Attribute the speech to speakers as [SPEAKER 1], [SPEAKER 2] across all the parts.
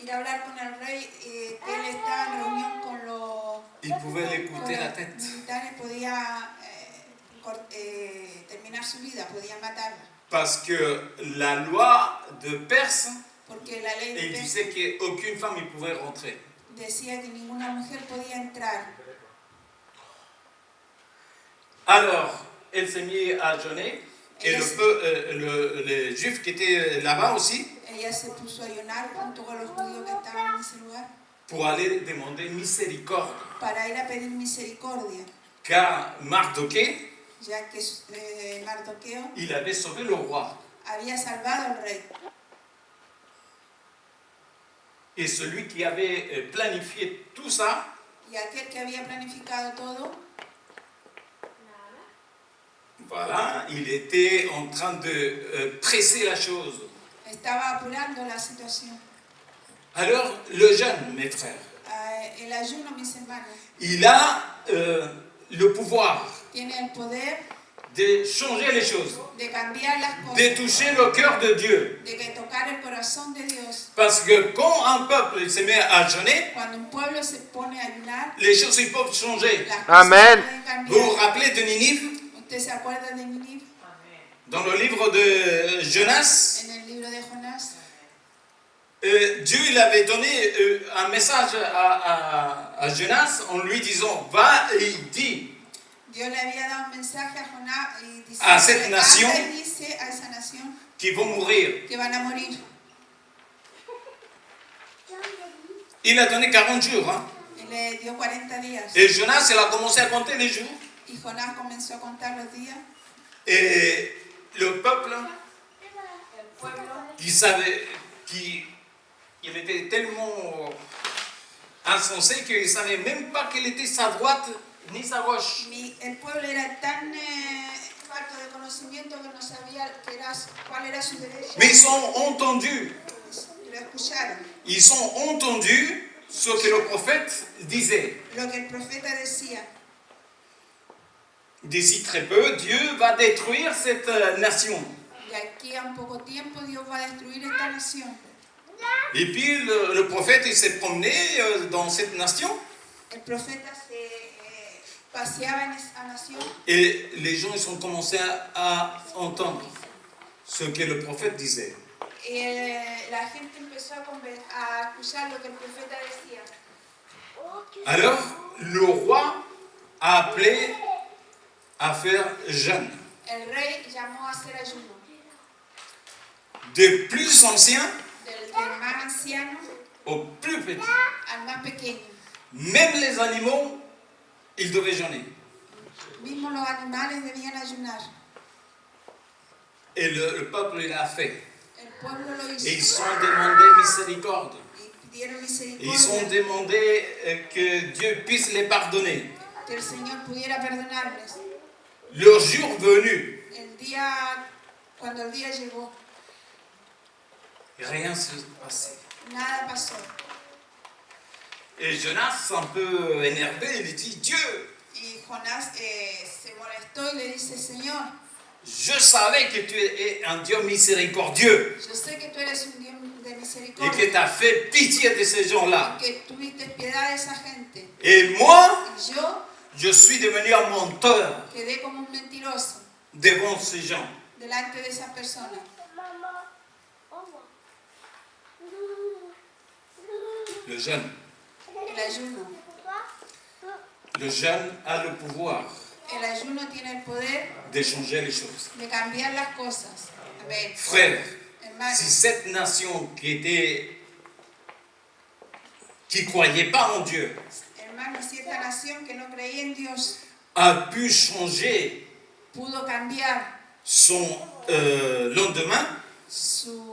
[SPEAKER 1] ir a hablar con el rey, que él estaba en reunión con los
[SPEAKER 2] il pouvait lui couper la tête.
[SPEAKER 1] militares, podía terminar su vida, podía matarla.
[SPEAKER 2] Parce que la loi de Perse,
[SPEAKER 1] Porque la ley de
[SPEAKER 2] il
[SPEAKER 1] Perse
[SPEAKER 2] disait qu'aucune femme ne pouvait rentrer.
[SPEAKER 1] decía que ninguna mujer podía entrar.
[SPEAKER 2] Alors, elle s'est mise à jeûner, et les Juifs qui étaient là-bas aussi,
[SPEAKER 1] Ella se puso a ayunar junto con los judíos que estaban en ese lugar
[SPEAKER 2] pour aller demander miséricorde.
[SPEAKER 1] para ir a pedir misericordia,
[SPEAKER 2] Car Mardoché,
[SPEAKER 1] ya que Mardoqueo
[SPEAKER 2] il avait sauvé le roi.
[SPEAKER 1] había salvado al rey.
[SPEAKER 2] Et celui qui avait planifié tout ça,
[SPEAKER 1] Y aquel que había planificado todo,
[SPEAKER 2] voilà, il était en train de presser la chose.
[SPEAKER 1] estaba apurando la situación.
[SPEAKER 2] Alors, le jeûne, mes frères,
[SPEAKER 1] El ayuno, mis hermanos,
[SPEAKER 2] il a le pouvoir
[SPEAKER 1] tiene el poder
[SPEAKER 2] de changer les choses,
[SPEAKER 1] de cambiar las cosas,
[SPEAKER 2] de toucher le cœur de Dieu.
[SPEAKER 1] de que tocar el corazón de Dios.
[SPEAKER 2] Parce que quand un peuple se met à jeûner,
[SPEAKER 1] Cuando un pueblo se pone a ayunar,
[SPEAKER 2] les choses ils peuvent changer.
[SPEAKER 1] las cosas
[SPEAKER 3] Amén.
[SPEAKER 1] pueden
[SPEAKER 2] Vous vous
[SPEAKER 1] cambiar.
[SPEAKER 2] rappelez de Ninive,
[SPEAKER 1] ¿Usted se acuerda de Nínive?
[SPEAKER 2] dans le livre de Jonas?
[SPEAKER 1] En el libro de Jonás,
[SPEAKER 2] Dieu il avait donné un message à Jonas en lui disant, va et dis
[SPEAKER 1] Dios le había dado un mensaje a Jonás y dice,
[SPEAKER 2] A cette nation,
[SPEAKER 1] anda y dice a esa nación
[SPEAKER 2] qu'ils vont mourir.
[SPEAKER 1] que van a morir.
[SPEAKER 2] Il a donné 40 jours. Hein.
[SPEAKER 1] Y le dio 40 días.
[SPEAKER 2] Et Jonas, il a commencé à compter les jours.
[SPEAKER 1] Y Jonás comenzó a contar los días.
[SPEAKER 2] Et le peuple,
[SPEAKER 1] El pueblo
[SPEAKER 2] qui savait, il était tellement insensé qu'il ne savait même pas quelle était sa droite ni sa gauche.
[SPEAKER 1] El pueblo era tan falto de conocimiento que no sabía cuál era su derecho.
[SPEAKER 2] Mais ils ont entendu.
[SPEAKER 1] Lo escucharon.
[SPEAKER 2] Ils ont entendu ce que le prophète disait.
[SPEAKER 1] Lo que el profeta decía.
[SPEAKER 2] D'ici très peu, Dieu va détruire cette nation.
[SPEAKER 1] De aquí a un poco tiempo Dios va a destruir esta nación.
[SPEAKER 2] Et puis le prophète il s'est promené dans cette nation.
[SPEAKER 1] El profeta se paseaba en esa nación.
[SPEAKER 2] Et les gens ils ont commencé à entendre ce que le prophète disait.
[SPEAKER 1] Y la gente empezó a escuchar lo que el profeta decía.
[SPEAKER 2] Alors, le roi a appelé à faire jeûne.
[SPEAKER 1] El rey llamó a hacer ayuno.
[SPEAKER 2] Des plus anciens
[SPEAKER 1] Del más anciano
[SPEAKER 2] aux plus petits.
[SPEAKER 1] al más pequeño.
[SPEAKER 2] Même les animaux, ils devaient jeûner.
[SPEAKER 1] Mismo los animales debían ayunar.
[SPEAKER 2] Et le peuple, il a fait.
[SPEAKER 1] El pueblo lo hizo.
[SPEAKER 2] Et ils ont demandé miséricorde.
[SPEAKER 1] Y pidieron
[SPEAKER 2] Et
[SPEAKER 1] misericordia.
[SPEAKER 2] ils ont demandé que Dieu puisse les pardonner.
[SPEAKER 1] Que el Señor pudiera perdonarles.
[SPEAKER 2] Le jour venu,
[SPEAKER 1] Cuando el día llegó,
[SPEAKER 2] rien ne s'est passé.
[SPEAKER 1] nada pasó.
[SPEAKER 2] Et Jonas, un peu énervé, il dit, Dieu,
[SPEAKER 1] Y Jonás se molestó y le dice, Señor,
[SPEAKER 2] je savais que tu es un Dieu miséricordieux
[SPEAKER 1] yo sé que tú eres un Dios de
[SPEAKER 2] et que
[SPEAKER 1] misericordia,
[SPEAKER 2] tu as fait pitié de ces gens-là.
[SPEAKER 1] que tuviste piedad de esa gente.
[SPEAKER 2] Et moi,
[SPEAKER 1] Y yo
[SPEAKER 2] je suis devenu un menteur
[SPEAKER 1] quedé como un mentiroso
[SPEAKER 2] devant ces gens.
[SPEAKER 1] delante de esas personas.
[SPEAKER 2] Le jeûne.
[SPEAKER 1] El ayuno.
[SPEAKER 2] Le jeûne a le pouvoir
[SPEAKER 1] El ayuno tiene el poder
[SPEAKER 2] de changer les choses.
[SPEAKER 1] de cambiar las cosas. Amén.
[SPEAKER 2] Frères,
[SPEAKER 1] Hermanos,
[SPEAKER 2] si cette nation qui croyait pas en Dieu
[SPEAKER 1] hermanos, si esta nación que no creía en Dios
[SPEAKER 2] a pu changer
[SPEAKER 1] pudo cambiar
[SPEAKER 2] son lendemain,
[SPEAKER 1] su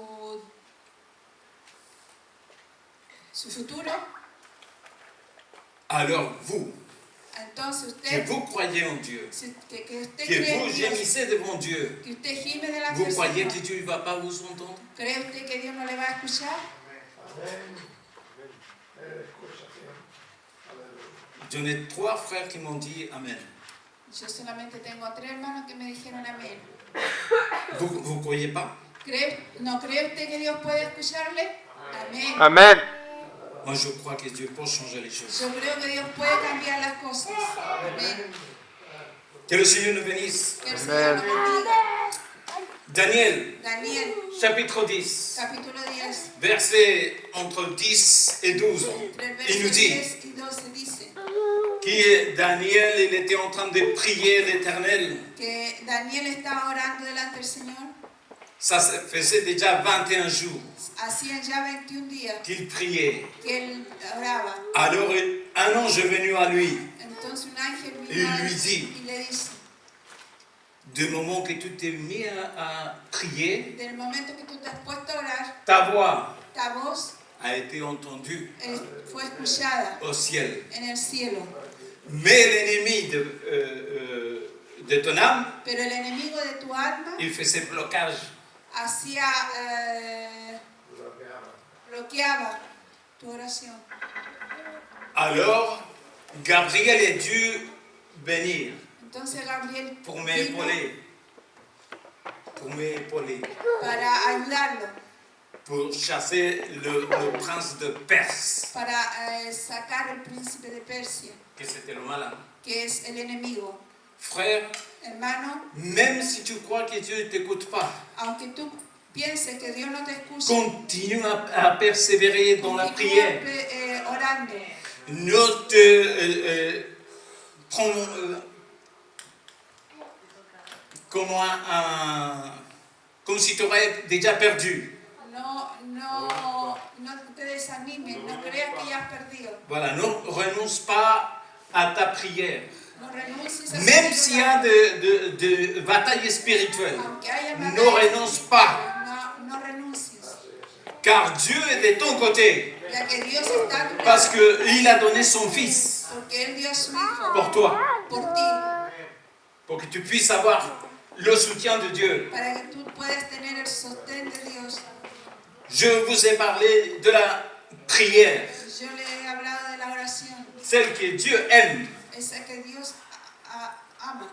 [SPEAKER 1] futuro,
[SPEAKER 2] alors vous,
[SPEAKER 1] entonces
[SPEAKER 2] que
[SPEAKER 1] usted,
[SPEAKER 2] vous croyez en Dieu,
[SPEAKER 1] que usted
[SPEAKER 2] que
[SPEAKER 1] cree en
[SPEAKER 2] vous
[SPEAKER 1] Dios,
[SPEAKER 2] gémissez devant Dieu,
[SPEAKER 1] que usted gime delante
[SPEAKER 2] vous
[SPEAKER 1] del
[SPEAKER 2] croyez
[SPEAKER 1] Señor,
[SPEAKER 2] que Dieu ne va pas vous entendre?
[SPEAKER 1] ¿cree usted que Dios no le va a escuchar?
[SPEAKER 2] J'en ai 3 frères qui m'ont dit Amen.
[SPEAKER 1] Yo solamente tengo 3 hermanos que me dijeron amén.
[SPEAKER 2] Vous ne croyez pas?
[SPEAKER 1] ¿No cree usted que Dios puede escucharle? Amén.
[SPEAKER 3] Amén.
[SPEAKER 2] Moi, je crois que Dieu peut changer les choses.
[SPEAKER 1] Yo creo que Dios puede cambiar las cosas. Amén.
[SPEAKER 2] Que le Seigneur nous bénisse.
[SPEAKER 1] Que el Señor nos bendiga.
[SPEAKER 2] Daniel,
[SPEAKER 1] Daniel,
[SPEAKER 2] chapitre 10,
[SPEAKER 1] capítulo 10,
[SPEAKER 2] versets entre 10 et 12.
[SPEAKER 1] del
[SPEAKER 2] Il nous
[SPEAKER 1] verso
[SPEAKER 2] dit
[SPEAKER 1] 10 y 12 dice
[SPEAKER 2] que Daniel, il était en train de prier l'Éternel.
[SPEAKER 1] que Daniel estaba orando delante del Señor.
[SPEAKER 2] Ça faisait déjà 21 jours
[SPEAKER 1] Hacían ya 21 días
[SPEAKER 2] qu'il priait.
[SPEAKER 1] que él oraba.
[SPEAKER 2] Alors un ange est venu à lui.
[SPEAKER 1] Entonces un ángel
[SPEAKER 2] Y
[SPEAKER 1] vino a él
[SPEAKER 2] lui dit,
[SPEAKER 1] y le dice,
[SPEAKER 2] du moment que tu t'es mis à prier,
[SPEAKER 1] del momento que tú te has puesto a orar,
[SPEAKER 2] ta voix
[SPEAKER 1] ta voz
[SPEAKER 2] a été entendue
[SPEAKER 1] fue escuchada
[SPEAKER 2] au ciel.
[SPEAKER 1] en el cielo.
[SPEAKER 2] Mais l'ennemi de ton âme,
[SPEAKER 1] Pero el enemigo de tu alma
[SPEAKER 2] il fait ses blocages.
[SPEAKER 1] hacía, bloqueaba tu oración.
[SPEAKER 2] Alors, Gabriel est dû venir
[SPEAKER 1] Entonces Gabriel
[SPEAKER 2] pour
[SPEAKER 1] vino
[SPEAKER 2] m'épauler. Pour m'épauler.
[SPEAKER 1] para ayudarlo,
[SPEAKER 2] Pour chasser le prince de Perse,
[SPEAKER 1] para sacar al príncipe de Persia,
[SPEAKER 2] que c'était le malin.
[SPEAKER 1] que es el enemigo.
[SPEAKER 2] Frère,
[SPEAKER 1] Hermano,
[SPEAKER 2] même si tu crois que Dieu ne t'écoute pas,
[SPEAKER 1] aunque tú pienses que Dios no te escucha,
[SPEAKER 2] continue à persévérer dans la
[SPEAKER 1] continúa,
[SPEAKER 2] prière.
[SPEAKER 1] orando.
[SPEAKER 2] Ne te prends comme si tu aurais déjà perdu.
[SPEAKER 1] No te desanimes, no creas que ya has perdido.
[SPEAKER 2] Voilà, ne renonce pas à ta prière.
[SPEAKER 1] No renuncies a
[SPEAKER 2] Même
[SPEAKER 1] seguir
[SPEAKER 2] s'il y a
[SPEAKER 1] orando.
[SPEAKER 2] de batailles spirituelles,
[SPEAKER 1] Aunque haya
[SPEAKER 2] ne
[SPEAKER 1] batallas,
[SPEAKER 2] renonce pas,
[SPEAKER 1] no renuncies,
[SPEAKER 2] car Dieu est de ton côté,
[SPEAKER 1] ya que Dios está a tu
[SPEAKER 2] parce
[SPEAKER 1] lado,
[SPEAKER 2] qu'il a donné son Fils
[SPEAKER 1] porque Él dio a su Hijo
[SPEAKER 2] pour toi,
[SPEAKER 1] por ti,
[SPEAKER 2] pour que tu puisses avoir le soutien de Dieu.
[SPEAKER 1] para que tú puedas tener el sostén de Dios.
[SPEAKER 2] Je vous ai parlé de la prière,
[SPEAKER 1] Yo le he hablado de la oración,
[SPEAKER 2] celle que Dieu aime,
[SPEAKER 1] esa que Dios ama,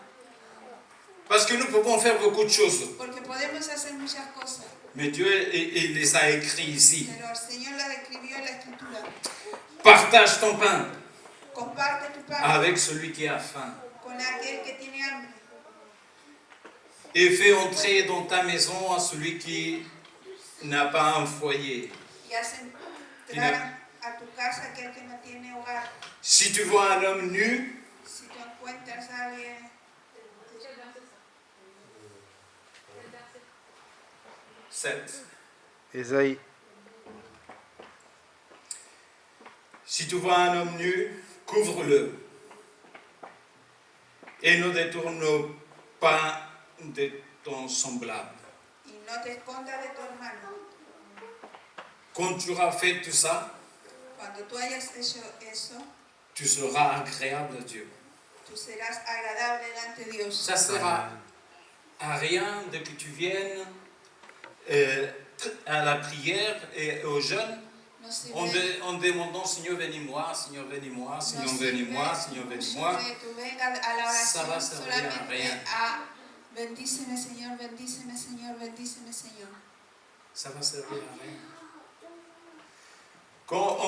[SPEAKER 2] parce que nous pouvons faire beaucoup de choses,
[SPEAKER 1] porque podemos hacer muchas cosas,
[SPEAKER 2] mais Dieu il les a écrits ici.
[SPEAKER 1] pero el Señor las escribió en la Escritura.
[SPEAKER 2] Partage ton pain
[SPEAKER 1] Comparte tu pan
[SPEAKER 2] avec celui qui a faim
[SPEAKER 1] con aquel que tiene hambre
[SPEAKER 2] et fais entrer dans ta maison à celui qui n'a pas un foyer.
[SPEAKER 1] y haz entrar a tu casa aquel que no tiene hogar.
[SPEAKER 2] Si tu vois un homme nu,
[SPEAKER 1] Si tú encuentras a alguien,
[SPEAKER 2] 7.
[SPEAKER 3] Ésaïe.
[SPEAKER 2] Si tu vois un homme nu, couvre-le et ne détourne pas de ton semblable.
[SPEAKER 1] y no te escondas de tu hermano.
[SPEAKER 2] Quand tu auras fait tout ça,
[SPEAKER 1] Cuando tú hayas hecho eso,
[SPEAKER 2] tu seras agréable à Dieu.
[SPEAKER 1] tú serás agradable delante de Dios.
[SPEAKER 2] Ça ne sert à rien de que tu viennes à la prière et au jeûne
[SPEAKER 1] No sirve,
[SPEAKER 2] en demandant Seigneur, bénis-moi, Seigneur, bénis-moi,
[SPEAKER 1] no
[SPEAKER 2] Seigneur,
[SPEAKER 1] sirve,
[SPEAKER 2] bénis-moi, Seigneur,
[SPEAKER 1] no
[SPEAKER 2] bénis-moi.
[SPEAKER 1] sirve que tú vengas a la
[SPEAKER 2] Ça va
[SPEAKER 1] oración
[SPEAKER 2] servir a
[SPEAKER 1] solamente
[SPEAKER 2] rien.
[SPEAKER 1] a bendíceme Señor, bendíceme Señor, bendíceme Señor.
[SPEAKER 2] Ça va servir à rien. Quand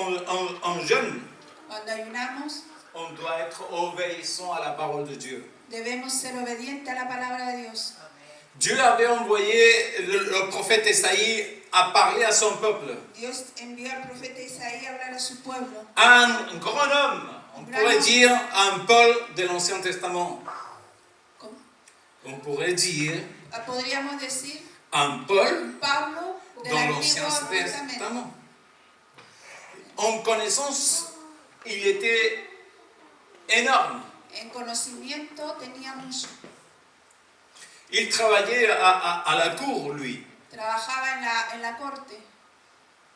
[SPEAKER 2] on jeûne,
[SPEAKER 1] Cuando ayunamos,
[SPEAKER 2] on doit être obéissant à la parole de Dieu.
[SPEAKER 1] debemos ser obedientes a la palabra de Dios.
[SPEAKER 2] Dieu avait envoyé le prophète Esaïe à parler à son peuple.
[SPEAKER 1] Dios envió al profeta Isaías a hablar a su pueblo.
[SPEAKER 2] Un grand homme, on pourrait dire un Paul de l'Ancien Testament.
[SPEAKER 1] ¿Cómo?
[SPEAKER 2] On pourrait dire
[SPEAKER 1] Podríamos decir
[SPEAKER 2] un Paul
[SPEAKER 1] Pablo del
[SPEAKER 2] dans l'Ancien
[SPEAKER 1] Antiguo Testamento.
[SPEAKER 2] Testament. En connaissance, il était énorme.
[SPEAKER 1] En conocimiento tenía mucho.
[SPEAKER 2] Il travaillait à la cour, lui,
[SPEAKER 1] Trabajaba en la corte,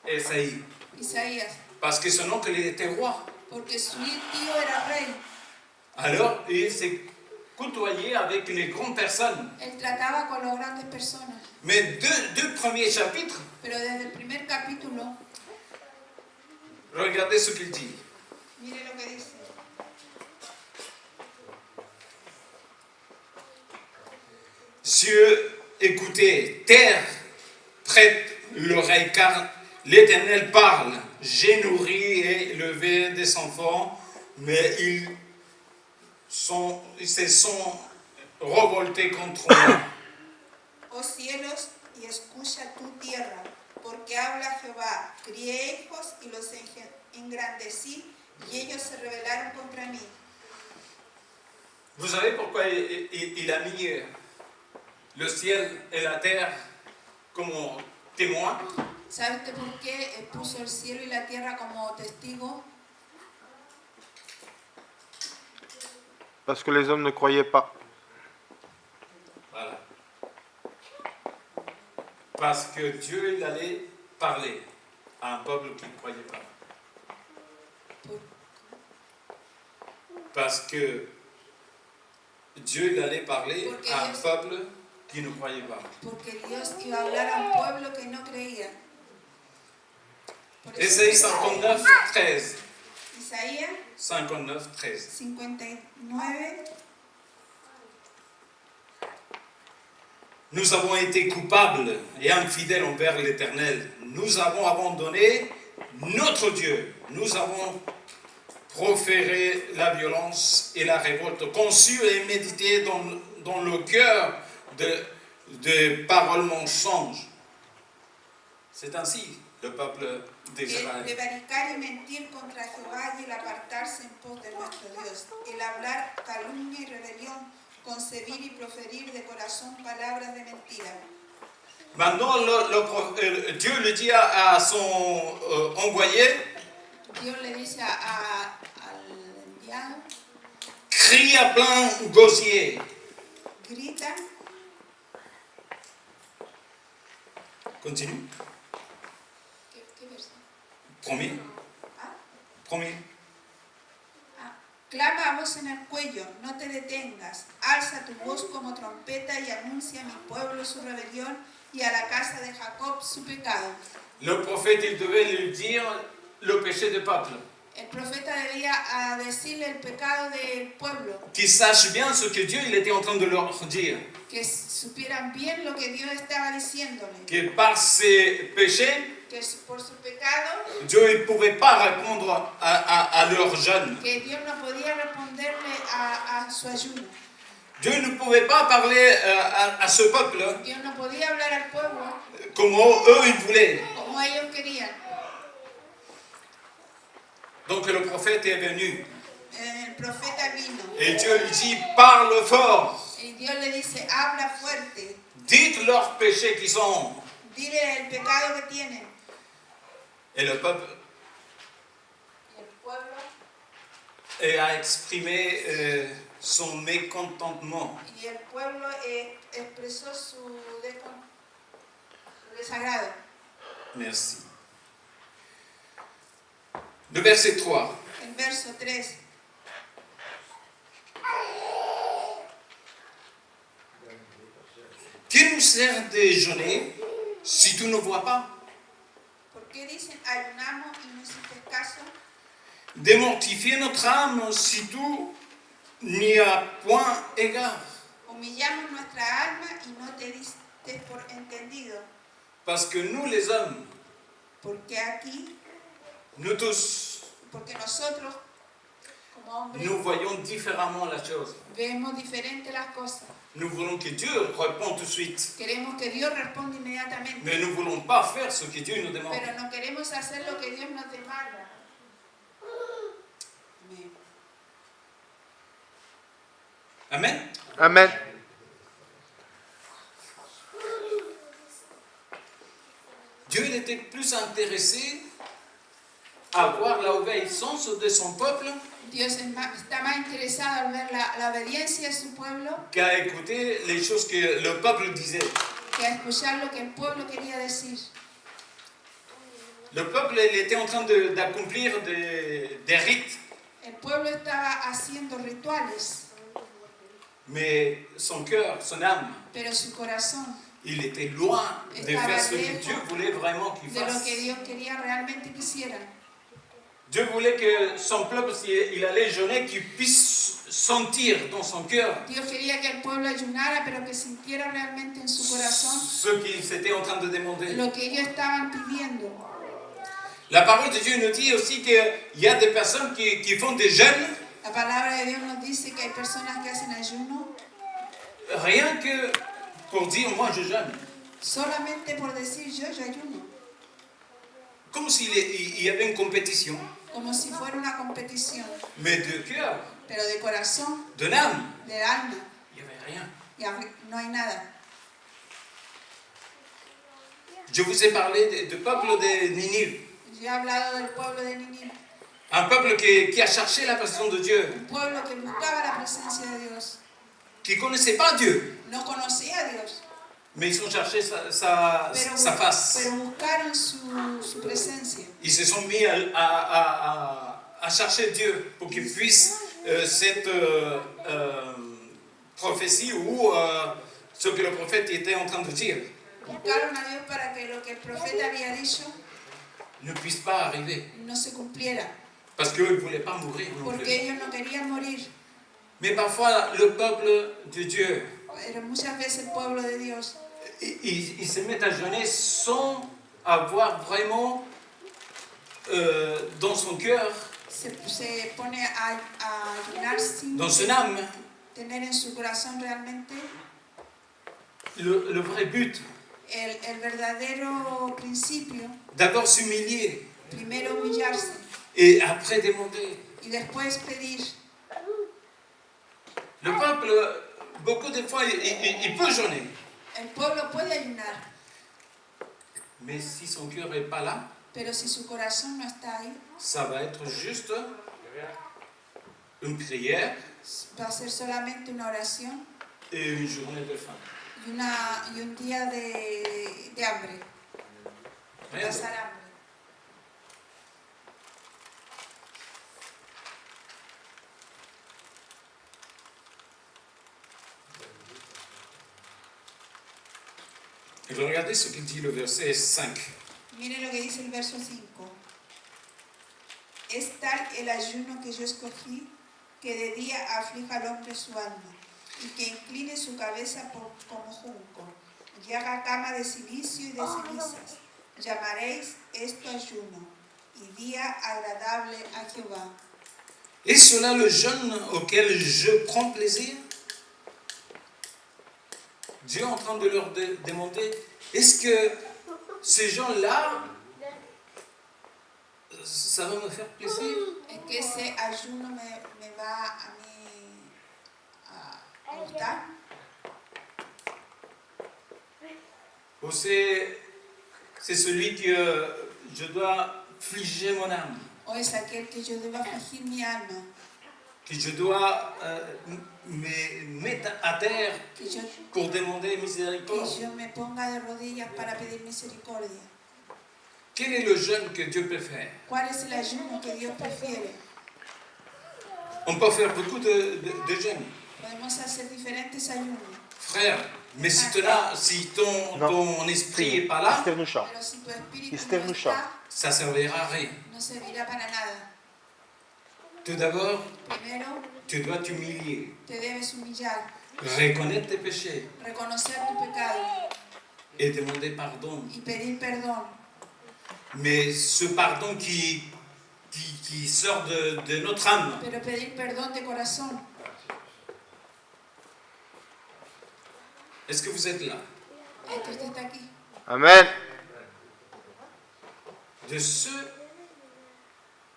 [SPEAKER 2] Esaïe,
[SPEAKER 1] Isaías,
[SPEAKER 2] parce que son oncle il était roi.
[SPEAKER 1] porque su tío era rey.
[SPEAKER 2] Alors, il s'est côtoyé avec les grandes personnes.
[SPEAKER 1] Él trataba con las grandes personas.
[SPEAKER 2] Mais deux premiers chapitres,
[SPEAKER 1] Pero desde el primer capítulo,
[SPEAKER 2] regardez ce qu'il dit.
[SPEAKER 1] mire lo que dice.
[SPEAKER 2] Cieux, écoutez, terre, prête l'oreille, car l'Éternel parle, j'ai nourri et élevé des enfants, mais ils se sont revoltés contre moi.
[SPEAKER 1] Oh cielos, y escucha tu tierra, porque habla Jehová, crié hijos y los engrandecí, y ellos se rebelaron contra mí.
[SPEAKER 2] Vous savez pourquoi il a mis le ciel et la terre comme témoins?
[SPEAKER 1] ¿Sabe usted por qué puso el cielo y la tierra como testigo?
[SPEAKER 3] Parce que les hommes ne croyaient pas.
[SPEAKER 2] Voilà. Parce que Dieu il allait parler à un peuple qui ne croyait pas. Parce que Dieu il allait parler à un peuple qui ne croyait pas.
[SPEAKER 1] Porque Dios iba a hablar a un pueblo que no creía.
[SPEAKER 2] Ésaïe 59, 13.
[SPEAKER 1] Isaías
[SPEAKER 2] 59, 13.
[SPEAKER 1] 59.
[SPEAKER 2] Nous avons été coupables et infidèles envers l'Éternel. Nous avons abandonné notre Dieu. Nous avons proféré la violence et la révolte, conçu et médité dans le cœur de paroles mensonges. C'est ainsi le peuple d'Israël.
[SPEAKER 1] El prevaricar y mentir contra Jehová y el apartarse en pos de nuestro Dios. El hablar calumnia y rebelión, concebir y proferir de corazón palabras de mentira.
[SPEAKER 2] Maintenant, Dieu le dit à son envoyé,
[SPEAKER 1] Dios le dice al enviado,
[SPEAKER 2] crie à plein gosier.
[SPEAKER 1] grita.
[SPEAKER 2] Continue.
[SPEAKER 1] ¿Qué verso?
[SPEAKER 2] Premier.
[SPEAKER 1] Ah,
[SPEAKER 2] Premier.
[SPEAKER 1] clama a voz en el cuello, no te detengas, alza tu voz como trompeta y anuncia a mi pueblo su rebelión y a la casa de Jacob su pecado.
[SPEAKER 2] Le prophète, il devait lui dire le péché du peuple.
[SPEAKER 1] El profeta debía decirle el pecado del pueblo,
[SPEAKER 2] Qu'ils sachent bien ce que Dieu il était en train de leur dire.
[SPEAKER 1] que supieran bien lo que Dios estaba diciéndole,
[SPEAKER 2] Que par ses péchés,
[SPEAKER 1] que por su pecado,
[SPEAKER 2] Dieu ne pouvait pas répondre à leurs jeunes.
[SPEAKER 1] que Dios no podía responderle a su ayuno.
[SPEAKER 2] Dieu ne pouvait pas parler à ce peuple
[SPEAKER 1] Dios no podía hablar al pueblo
[SPEAKER 2] comme eux ils voulaient.
[SPEAKER 1] como ellos querían.
[SPEAKER 2] Donc le prophète est venu
[SPEAKER 1] El profeta vino
[SPEAKER 2] et Dieu lui dit parle fort,
[SPEAKER 1] y Dios le dice, habla fuerte,
[SPEAKER 2] dites leurs péchés qui sont.
[SPEAKER 1] dile el pecado que tienen.
[SPEAKER 2] Et le peuple
[SPEAKER 1] Y el pueblo
[SPEAKER 2] a exprimé son mécontentement.
[SPEAKER 1] y el pueblo expresó su desagrado.
[SPEAKER 2] Merci. Le verset 3.
[SPEAKER 1] El verso 3.
[SPEAKER 2] Qu'il nous sert de jeûner si tu ne vois pas,
[SPEAKER 1] ¿Por qué dicen ayunamos y no hiciste caso?
[SPEAKER 2] de mortifier notre âme si tu n'y as point égard.
[SPEAKER 1] Humillamos nuestra alma y no te diste por entendido.
[SPEAKER 2] Parce que nous les hommes,
[SPEAKER 1] Porque aquí,
[SPEAKER 2] nous tous,
[SPEAKER 1] porque nosotros como hombres
[SPEAKER 2] nous voyons différemment la chose.
[SPEAKER 1] vemos diferente las cosas.
[SPEAKER 2] Nous voulons que Dieu réponde tout de suite.
[SPEAKER 1] Queremos que Dios responda inmediatamente,
[SPEAKER 2] Mais nous ne voulons pas faire ce que Dieu nous demande.
[SPEAKER 1] pero no queremos hacer lo que Dios nos demanda.
[SPEAKER 2] Amen.
[SPEAKER 3] Amen.
[SPEAKER 2] Dieu il était plus intéressé à voir l'obéissance de son peuple
[SPEAKER 1] Dios está más interesado en ver la obediencia de su pueblo
[SPEAKER 2] qu'à écouter les choses que le peuple disait.
[SPEAKER 1] que a escuchar lo que el pueblo quería decir.
[SPEAKER 2] Le peuple il était en train d'accomplir des rites,
[SPEAKER 1] El pueblo estaba haciendo rituales,
[SPEAKER 2] mais son cœur, son âme,
[SPEAKER 1] pero su corazón,
[SPEAKER 2] il était loin de faire ce que Dieu voulait vraiment qu'il
[SPEAKER 1] de lo
[SPEAKER 2] fasse.
[SPEAKER 1] que Dios quería realmente que hicieran.
[SPEAKER 2] Dieu voulait que son peuple, s'il allait jeûner, qu'il puisse sentir dans son cœur
[SPEAKER 1] Dios quería que el pueblo ayunara, pero que sintiera realmente en su corazón
[SPEAKER 2] ce qu'il s'était en train de demander.
[SPEAKER 1] lo que ellos estaban pidiendo.
[SPEAKER 2] La parole de Dieu nous dit aussi qu'il y a des personnes qui font des jeûnes
[SPEAKER 1] La palabra de Dios nos dice que hay personas que hacen ayuno
[SPEAKER 2] rien que pour dire moi je jeûne.
[SPEAKER 1] solamente por decir yo ayuno,
[SPEAKER 2] Comme s'il y avait une compétition,
[SPEAKER 1] como si fuera una competición,
[SPEAKER 2] mais de cœur,
[SPEAKER 1] pero de corazón,
[SPEAKER 2] de l'âme,
[SPEAKER 1] del alma,
[SPEAKER 2] il n'y avait rien.
[SPEAKER 1] no hay nada.
[SPEAKER 2] Je vous ai parlé du peuple de Ninive,
[SPEAKER 1] Yo he hablado del pueblo de Nínive,
[SPEAKER 2] un peuple qui a cherché la présence de Dieu,
[SPEAKER 1] un pueblo que buscaba la presencia de Dios,
[SPEAKER 2] qui ne connaissait pas Dieu,
[SPEAKER 1] no conocía a Dios,
[SPEAKER 2] mais ils ont cherché sa face.
[SPEAKER 1] pero buscaron su presencia.
[SPEAKER 2] Ils se sont mis à chercher Dieu pour qu'il puisse cette prophétie ou ce que le prophète était en train de dire
[SPEAKER 1] Buscaron a Dios para que lo que el profeta había dicho
[SPEAKER 2] ne puisse pas arriver.
[SPEAKER 1] no se cumpliera,
[SPEAKER 2] Parce qu'ils ne voulaient pas mourir non
[SPEAKER 1] porque
[SPEAKER 2] plus.
[SPEAKER 1] ellos no querían morir.
[SPEAKER 2] Mais parfois, le peuple de Dieu,
[SPEAKER 1] Pero muchas veces el pueblo de Dios
[SPEAKER 2] il se met à jeûner sans avoir vraiment dans son cœur,
[SPEAKER 1] se pone a ayunar sin
[SPEAKER 2] dans son âme,
[SPEAKER 1] tener en su corazón realmente
[SPEAKER 2] le vrai but.
[SPEAKER 1] el verdadero principio,
[SPEAKER 2] D'abord s'humilier
[SPEAKER 1] primero humillarse
[SPEAKER 2] et après demander.
[SPEAKER 1] y después pedir.
[SPEAKER 2] Le peuple, beaucoup de fois, il peut jeûner.
[SPEAKER 1] El pueblo puede ayunar,
[SPEAKER 2] Mais si son cœur n'est pas là,
[SPEAKER 1] pero si su corazón no está ahí,
[SPEAKER 2] ça va être juste une prière
[SPEAKER 1] va a ser solamente una oración
[SPEAKER 2] et une journée de faim.
[SPEAKER 1] y un día de hambre,
[SPEAKER 2] Rien
[SPEAKER 1] pasar
[SPEAKER 2] d'autre.
[SPEAKER 1] hambre.
[SPEAKER 2] Et regardez ce qu'il dit le verset 5.
[SPEAKER 1] Mire lo que dice el verso 5. Es tal el ayuno que yo escogí, que de día aflija al hombre su alma, y que incline su cabeza como junco, y haga cama de silicio y de cenizas. Llamaréis esto ayuno, y día agradable a Jehová.
[SPEAKER 2] Est cela le jeûne auquel je prends plaisir? Dieu est en train de leur demander, est-ce que ces gens-là, ça va me faire plaisir?
[SPEAKER 1] Es que ese ayuno me va a mí a gustar.
[SPEAKER 2] Ou c'est celui que je dois figer mon âme,
[SPEAKER 1] O es aquel que yo debo afligir mi alma,
[SPEAKER 2] que je dois me mettre à terre
[SPEAKER 1] que yo
[SPEAKER 2] pour demander miséricorde.
[SPEAKER 1] me ponga de rodillas para pedir misericordia.
[SPEAKER 2] Quel est le jeûne que Dieu préfère?
[SPEAKER 1] ¿Cuál es el ayuno que Dios prefiere?
[SPEAKER 2] On peut faire beaucoup de jeûnes,
[SPEAKER 1] Podemos hacer diferentes ayunos,
[SPEAKER 2] frère, mais si ton esprit n'est pas là,
[SPEAKER 3] Istevnusha.
[SPEAKER 1] pero si tu espíritu no
[SPEAKER 3] Istevnusha.
[SPEAKER 1] está,
[SPEAKER 2] ça ne servira à rien.
[SPEAKER 1] no servirá para nada.
[SPEAKER 2] Tout d'abord,
[SPEAKER 1] Primero,
[SPEAKER 2] tu dois t'humilier,
[SPEAKER 1] te debes humillar,
[SPEAKER 2] reconnaître tes péchés
[SPEAKER 1] reconocer tu pecado
[SPEAKER 2] et demander pardon.
[SPEAKER 1] y pedir perdón.
[SPEAKER 2] Mais ce pardon qui sort de notre âme,
[SPEAKER 1] Pero pedir perdón de corazón.
[SPEAKER 2] est-ce que vous êtes là?
[SPEAKER 1] Es que usted está aquí.
[SPEAKER 3] Amen.
[SPEAKER 2] De ce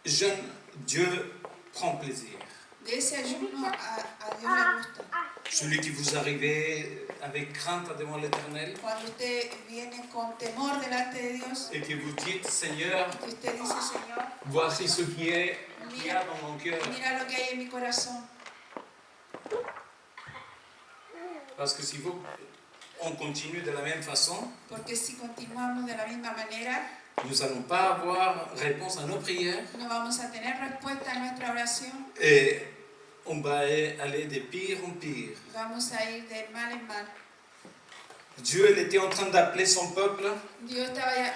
[SPEAKER 2] jeûne, Dieu prend plaisir.
[SPEAKER 1] De ese ayuno a Dios le gusta.
[SPEAKER 2] Celui qui vous arrivez avec crainte devant l'Éternel
[SPEAKER 1] Cuando usted viene con temor delante de Dios,
[SPEAKER 2] et que vous dites, Seigneur,
[SPEAKER 1] que usted dice, Señor,
[SPEAKER 2] voici ce qu'il y a dans mon cœur.
[SPEAKER 1] mira lo que hay en mi corazón.
[SPEAKER 2] Parce que si on continue de la même façon,
[SPEAKER 1] Porque si continuamos de la misma manera,
[SPEAKER 2] nous n'allons pas avoir réponse à nos prières
[SPEAKER 1] no vamos a tener respuesta a nuestra oración.
[SPEAKER 2] et on va aller de pire en pire.
[SPEAKER 1] Vamos a ir de mal en mal.
[SPEAKER 2] Dieu, il était en train d'appeler son peuple
[SPEAKER 1] Dios estaba ya